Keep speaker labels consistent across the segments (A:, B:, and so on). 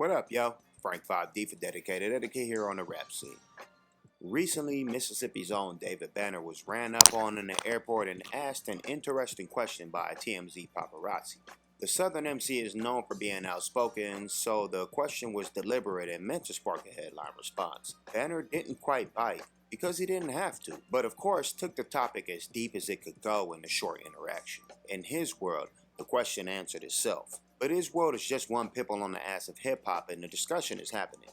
A: What up, yo? Frank 5D for Dedicated Etiquette here on the rap scene. Recently, Mississippi's own David Banner was ran up on in the airport and asked an interesting question by a TMZ paparazzi. The Southern MC is known for being outspoken, so the question was deliberate and meant to spark a headline response. Banner didn't quite bite, because he didn't have to, but of course took the topic as deep as it could go in the short interaction. In his world, the question answered itself. But his world is just one pimple on the ass of hip-hop, and the discussion is happening.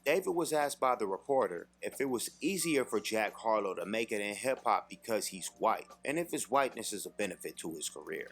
A: David was asked by the reporter if it was easier for Jack Harlow to make it in hip-hop because he's white, and if his whiteness is a benefit to his career.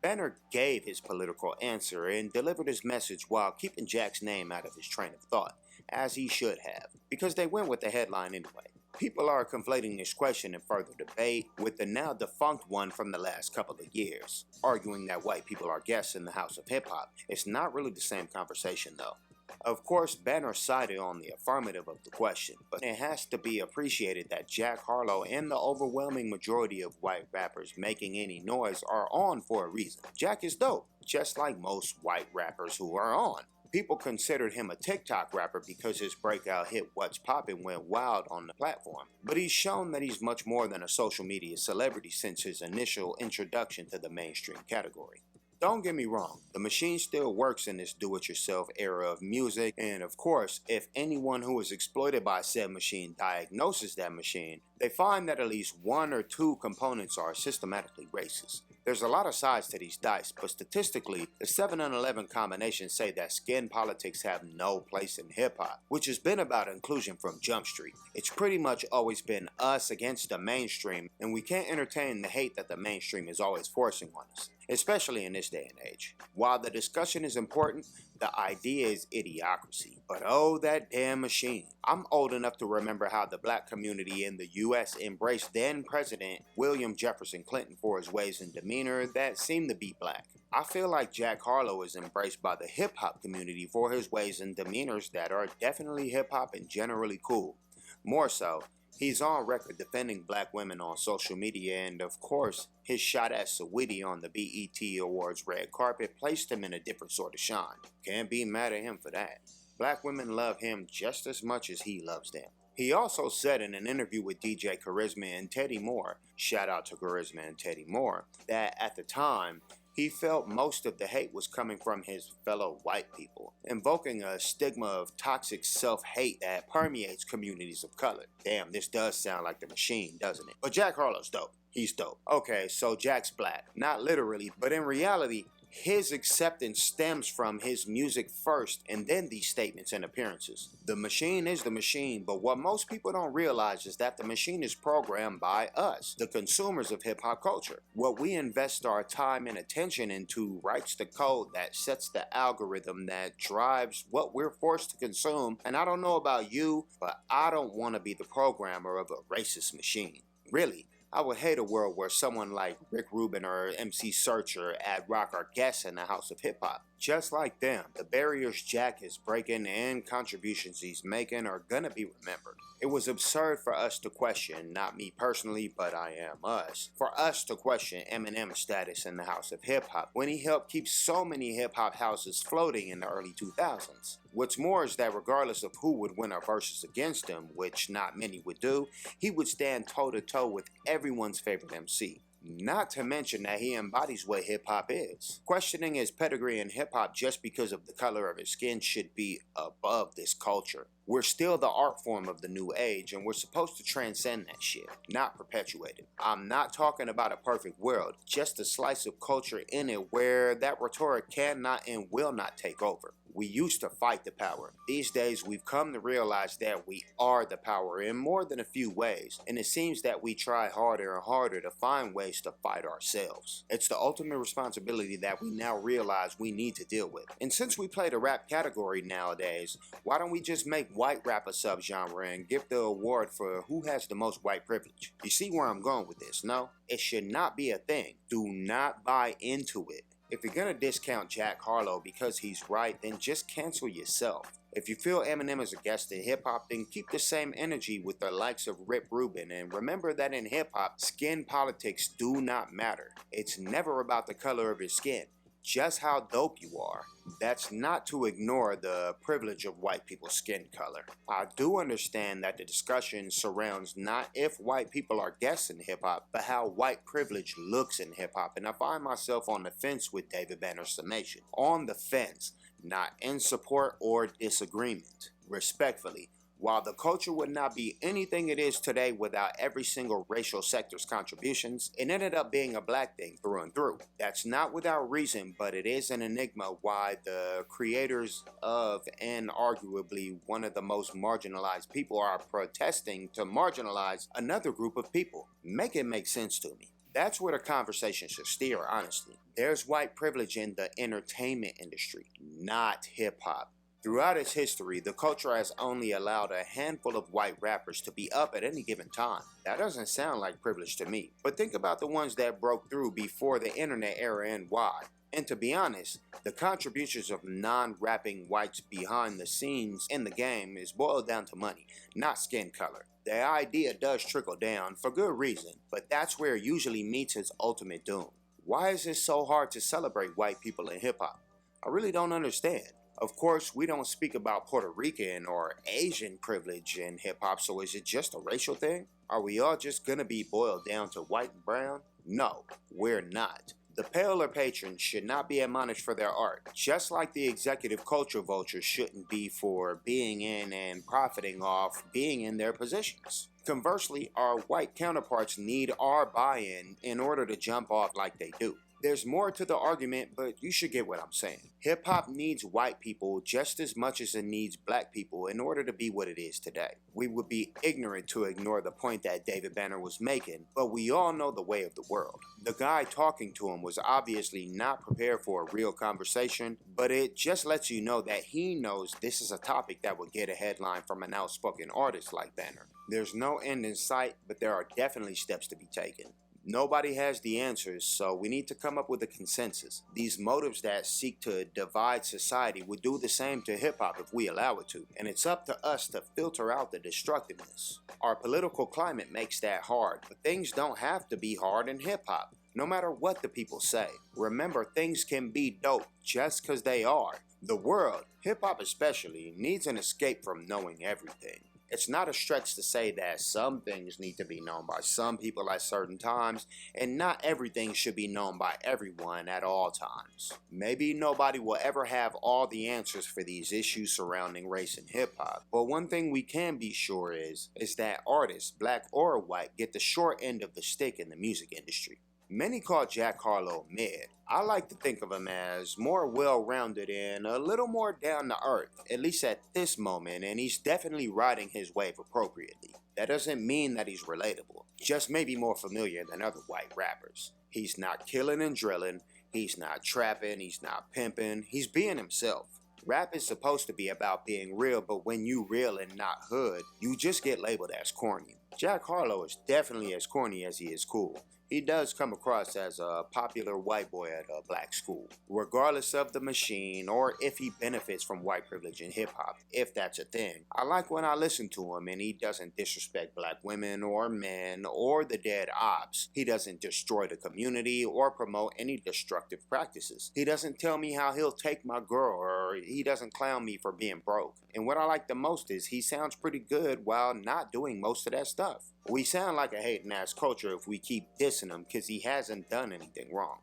A: Banner gave his political answer and delivered his message while keeping Jack's name out of his train of thought, as he should have, because they went with the headline anyway. People are conflating this question in further debate with the now defunct one from the last couple of years, arguing that white people are guests in the house of hip-hop. It's not really the same conversation though. Of course, Banner sided on the affirmative of the question, but it has to be appreciated that Jack Harlow and the overwhelming majority of white rappers making any noise are on for a reason. Jack is dope, just like most white rappers who are on. People considered him a TikTok rapper because his breakout hit What's Poppin' went wild on the platform. But he's shown that he's much more than a social media celebrity since his initial introduction to the mainstream category. Don't get me wrong, the machine still works in this do-it-yourself era of music, and of course, if anyone who is exploited by said machine diagnoses that machine, they find that at least one or two components are systematically racist. There's a lot of sides to these dice, but statistically, the 7 and 11 combinations say that skin politics have no place in hip-hop, which has been about inclusion from Jump Street. It's pretty much always been us against the mainstream, and we can't entertain the hate that the mainstream is always forcing on us, especially in this day and age. While the discussion is important, the idea is idiocracy. But oh, that damn machine. I'm old enough to remember how the black community in the US embraced then President William Jefferson Clinton for his ways and demeanor that seemed to be black. I feel like Jack Harlow is embraced by the hip-hop community for his ways and demeanors that are definitely hip-hop and generally cool. More so, he's on record defending black women on social media, and of course, his shot at Saweetie on the BET Awards red carpet placed him in a different sort of shine. Can't be mad at him for that. Black women love him just as much as he loves them. He also said in an interview with DJ Charisma and Teddy Moore, shout out to Charisma and Teddy Moore, that at the time, he felt most of the hate was coming from his fellow white people, invoking a stigma of toxic self-hate that permeates communities of color. Damn, this does sound like the machine, doesn't it? But Jack Harlow's dope. He's dope. Okay, so Jack's black. Not literally, but in reality, his acceptance stems from his music first and then these statements and appearances. The machine is the machine, but what most people don't realize is that the machine is programmed by us, the consumers of hip-hop culture. What we invest our time and attention into writes the code that sets the algorithm that drives what we're forced to consume, and I don't know about you, but I don't want to be the programmer of a racist machine. Really. I would hate a world where someone like Rick Rubin or MC Search or Ad Rock are guests in the house of hip-hop. Just like them, the barriers Jack is breaking and contributions he's making are gonna be remembered. It was absurd for us to question, not me personally, but I am us, for us to question Eminem's status in the house of hip-hop when he helped keep so many hip-hop houses floating in the early 2000s. What's more is that regardless of who would win our verses against him, which not many would do, he would stand toe-to-toe with everyone's favorite MC. Not to mention that he embodies what hip-hop is. Questioning his pedigree in hip-hop just because of the color of his skin should be above this culture. We're still the art form of the new age, and we're supposed to transcend that shit, not perpetuate it. I'm not talking about a perfect world, just a slice of culture in it where that rhetoric cannot and will not take over. We used to fight the power. These days, we've come to realize that we are the power in more than a few ways, and it seems that we try harder and harder to find ways to fight ourselves. It's the ultimate responsibility that we now realize we need to deal with. And since we play the rap category nowadays, why don't we just make white rap a subgenre and give the award for who has the most white privilege? You see where I'm going with this, no? It should not be a thing. Do not buy into it. If you're gonna discount Jack Harlow because he's right, then just cancel yourself. If you feel Eminem is a guest in hip-hop, then keep the same energy with the likes of Rick Rubin, and remember that in hip-hop, skin politics do not matter. It's never about the color of your skin. just how dope you are. That's not to ignore the privilege of white people's skin color. I do understand that the discussion surrounds not if white people are guests in hip-hop, but how white privilege looks in hip-hop, and I find myself on the fence with David Banner's summation. On the fence, not in support or disagreement. Respectfully, while the culture would not be anything it is today without every single racial sector's contributions, it ended up being a black thing through and through. That's not without reason, but it is an enigma why the creators of and arguably one of the most marginalized people are protesting to marginalize another group of people. Make it make sense to me. That's where the conversation should steer, honestly. There's white privilege in the entertainment industry, not hip-hop. Throughout its history, the culture has only allowed a handful of white rappers to be up at any given time. That doesn't sound like privilege to me. But think about the ones that broke through before the internet era and why. And to be honest, the contributions of non-rapping whites behind the scenes in the game is boiled down to money, not skin color. The idea does trickle down for good reason, but that's where it usually meets its ultimate doom. Why is it so hard to celebrate white people in hip-hop? I really don't understand. Of course, we don't speak about Puerto Rican or Asian privilege in hip-hop, so is it just a racial thing? Are we all just gonna be boiled down to white and brown? No, we're not. The paler patrons should not be admonished for their art, just like the executive culture vultures shouldn't be for being in and profiting off being in their positions. Conversely, our white counterparts need our buy-in in order to jump off like they do. There's more to the argument, but you should get what I'm saying. Hip-hop needs white people just as much as it needs black people in order to be what it is today. We would be ignorant to ignore the point that David Banner was making, but we all know the way of the world. The guy talking to him was obviously not prepared for a real conversation, but it just lets you know that he knows this is a topic that would get a headline from an outspoken artist like Banner. There's no end in sight, but there are definitely steps to be taken. Nobody has the answers, so we need to come up with a consensus. These motives that seek to divide society would do the same to hip-hop if we allow it to, and it's up to us to filter out the destructiveness. Our political climate makes that hard, but things don't have to be hard in hip-hop, no matter what the people say. Remember, things can be dope just because they are. The world, hip-hop especially, needs an escape from knowing everything. It's not a stretch to say that some things need to be known by some people at certain times, and not everything should be known by everyone at all times. Maybe nobody will ever have all the answers for these issues surrounding race and hip-hop, but one thing we can be sure is that artists, black or white, get the short end of the stick in the music industry. Many call Jack Harlow mid. I like to think of him as more well-rounded and a little more down to earth, at least at this moment, and he's definitely riding his wave appropriately. That doesn't mean that he's relatable, just maybe more familiar than other white rappers. He's not killing and drilling, he's not trapping, he's not pimping, he's being himself. Rap is supposed to be about being real, but when you real and not hood, you just get labeled as corny. Jack Harlow is definitely as corny as he is cool. He does come across as a popular white boy at a black school, regardless of the machine or if he benefits from white privilege in hip-hop, if that's a thing. I like when I listen to him and he doesn't disrespect black women or men or the dead ops. He doesn't destroy the community or promote any destructive practices. He doesn't tell me how he'll take my girl, or he doesn't clown me for being broke. And what I like the most is he sounds pretty good while not doing most of that stuff. We sound like a hating ass culture if we keep dissing him because he hasn't done anything wrong.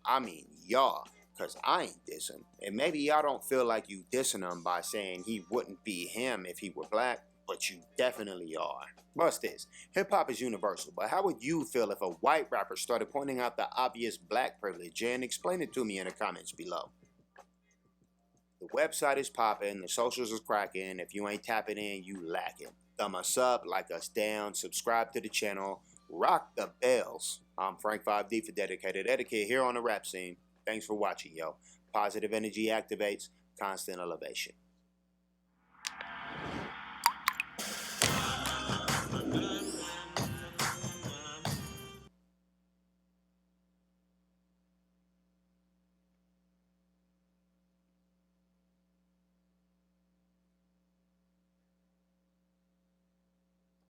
A: I mean y'all, because I ain't dissing. And maybe y'all don't feel like you dissing him by saying he wouldn't be him if he were black, but you definitely are. Bust this. Hip-hop is universal, but how would you feel if a white rapper started pointing out the obvious black privilege? And explain it to me in the comments below. The website is popping, the socials is cracking. If you ain't tapping in, you lacking. Thumb us up, like us down, subscribe to the channel, rock the bells. I'm Frank 5D for Dedicated Etiquette here on the rap scene. Thanks for watching, yo. Positive energy activates constant elevation.